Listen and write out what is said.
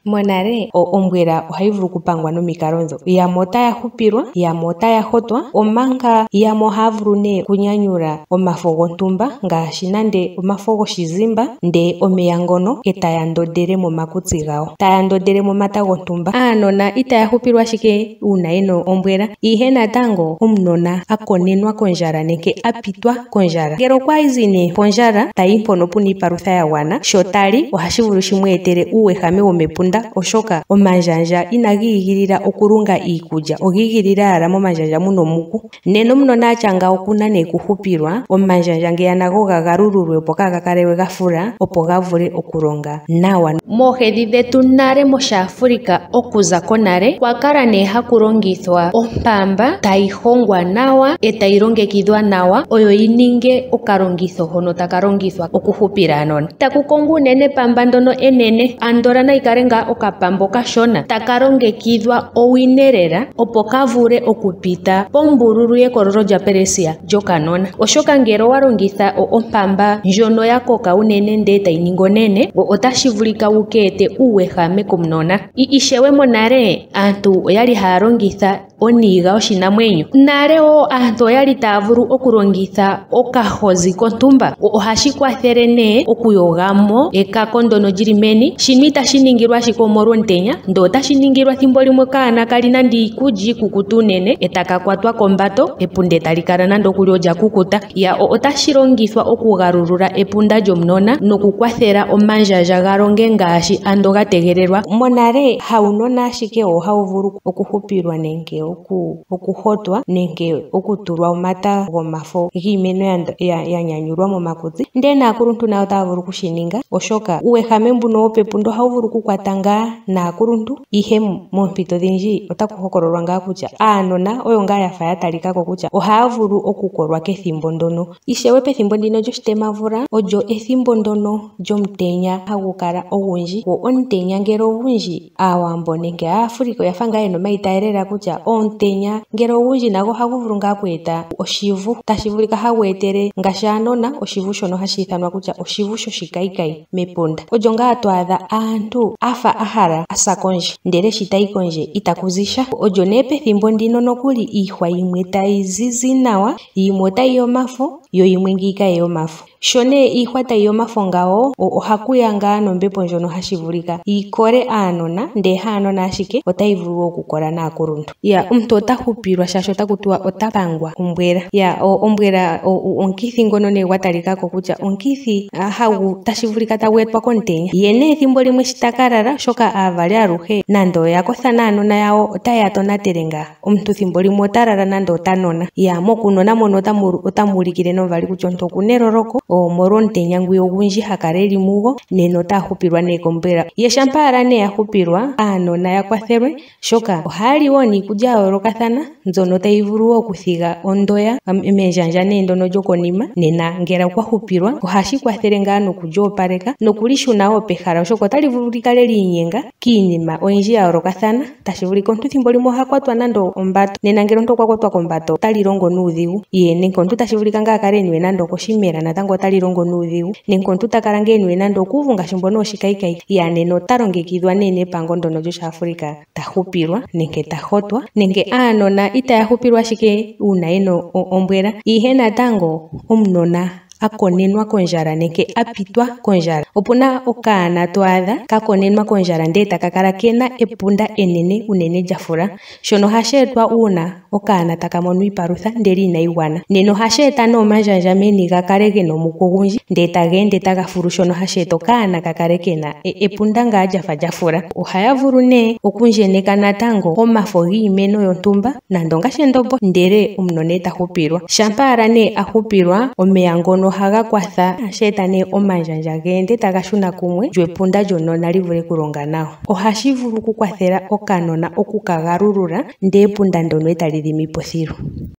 Monale ombwela ohayi vulu kupangwa nomikalo ndho. Yamwe otaya hupilwa, yamwe otaya hotwa, omanga yamwe ohaya vulu nee kunyanyula omafo gontumba ngaashi nande omafo goshizimba, ndee omeya ngono etaya ndondele momakutsi gawo, taya ndondele momata gontumba. Aanona itaya hupilwa ashike uuna yena ombwela, ihe natango omunona akonenwa kondjala nenge apitwa kondjala. Ngele okwazi nee pondjala tayi mpono puna iipalutha ya gwana, sho tali ohashi vulu shimweetele uuwehame womepunda, oshoka omandjandja inagi igilila okulunga iikulya, ogi igilila ala momandjandja muna omuku. Nena omunona atya ngawo okuna nee kuhupilwa, omandjandja ngeya nago gagalululwe opo kaga kale we gafula, opo ga vule okulonga nawa. Moohedhi dhetu nale moshaAfrika okuza konale kwa kala nee haku longithwa ompamba tayi hongwa nawa etayi longekidhwa nawa, oyo yininge okalongitho hono taka longithwa okuhupila aanona. Taku kongwa unene pamba ndono enene, andola nayi kale ngaa okapamba okashona taka longekidhwa owine lela opo ka vule okupita pombululu yekololo lya Persia lyokanona, oshoka ngele owa longitha ompamba ndjono ya koka unene ndee tayi ningi onene, otashi vulika wukeete uuwehame komunona. Ishewe monale aantu oyali haya longitha oniiga yoshinamwenyo. Nale wo aantu oyali taya vulu okulongitha okahozi kontumba, ohashi kwathele nee okuyogamo ekako ndono lili meni. Shino itashi ningilwa ashike omolwa omutenya, ndee otashi ningilwa thimbo limwe kaana kali nande iikulya iikukutu unene, etaka kwatwa kombato, epunda tali kala nande okuli olya kukuta. Otashi longithwa okugalulula epunda lyomunona nokukwathela omandjandja ga longe ngaashi ando ga tegelelwa. Monale haunona ashike owo hawu vulu okuhupilwa nenge okuhotwa nenge okutulwa omata gomafo giimeno ya nyanyulwa momakutsi, ndee naakuluntu nayo otaya vulu okushininga, oshoka uuwehame mbuno wopepunda ohawu vulu okukwata ngaa naakuluntu. Ihe moompito odhindji otaku hokololwa ngaa kutya aanona oyo ngaa yafa ya talikako kutya ohaya vulu okukolwa kethimbo ndono. Ishewe pethimbo ndino lyoshitemamvula olyo ethimbo ndono lyomutenya hagu kala ogundji, go omutenya ngele ogundji Aawambo nenge Aafrika oyafa ngaa yena omayitayelela kutya omutenya ngele ogundji nago ohagu vulu ngaa okweeta oshivu, tashi vulika hagu etele ngaashi aanona oshivu shono hashi ithanwa kutya oshivu shoshikayikayi mepunda. Olyo ngaa to adha aantu afa ahala asa kondje, ndele shi tayi kondje itaku zisha. Olyo nee pethimbo ndino nokuli iihwa yimwe tayi zizi nawa, yimwe otayi omafo, yo yimwe ngiika yomafo. Sho nee iihwa tayi omafo ngawo ohakuya ngaa nombepo ndjono hashi vulika yikole aanona, ndee haanona ashike otayi vulu okukola naakuluntu. Omuntu otahupilwa shaashi otaku tiwa otapangwa ombwela. Ombwela omukithi ngono nee gwa talikako kutya omukithi tashi vulika tagu etwa komutenya. Ye nee ethimbo limwe shi taka lala, shoka aavali aluhe nande oya kotha naanona yawo otaye ya tonatele ngaa. Omuntu thimbo limwe ota lala nande otanona, mokunona mono otamu ulikile nomuvali kutya omuntu okuna eloloko omolwa omutenya ngwiya ogundji hakala eli mugo, nena otaya hupilwa nee kombwela. Ye shampa ala nee yahupilwa, aanona ya kwathelwe, shoka ohaya li wo niikulya ya yoolokathana mbyono tayi vulu wo okuthiga ondoya mendjandja nee ndono lyokonima. Nena ngele okwa hupilwa ohashi kwathele ngaa nokulyoopaleka nokulishuna wo pehala, oshoka otali vulu likale liinyenga kiinima oyindji ya yoolokathana. Tashi vulika omuntu thimbo limwe oha kwatwa nande ombato, nena ngele omuntu okwa kwatwa kombato otali longo nuudhigu. Ye nenge omuntu tashi vulika ngaa kale eniwe nande okoshimela, natango otali longo nuudhigu. Nenge omuntu takala ngaa eniwe nande okuuvu ngaashi mbono woshikayikayi, nena ota longekidhwa nee nepango ndono lyoshaAfrika tahupilwa nenge tahotwa. Nenge aanona itaya hupilwa ashike uuna yena ombwela, ihe natango omunona akonenwa kondjala nenge apitwa kondjala. Opuna okaana to adha kakonenwa kondjala ndee taka kala kena epunda enene unene lyafula, shono hashi etwa uuna okaana taka mono iipalutha ndele inayi gwana. Nena ohashi eta nee omandjandja meni ga kale gena omuku ogundji, ndee taga ende taga fulu, shono hashi eta okaana ka kale kena epunda ngaa lyafa lyafula. Ohaya vulu nee okundjeneka natango omafo giimeno yontumba nande ongaashi endombo, ndele omunona eta hupilwa. Shampa ala nee ahupilwa, omeya ngono ohaga kwatha, hashi eta nee omandjandja geende taga shuna kumwe, lyo epunda lyonona li vule kulonga nawa. Ohashi vulu okukwathela okanona okukagalulula, ndee epunda ndono etali dhimipo thilu.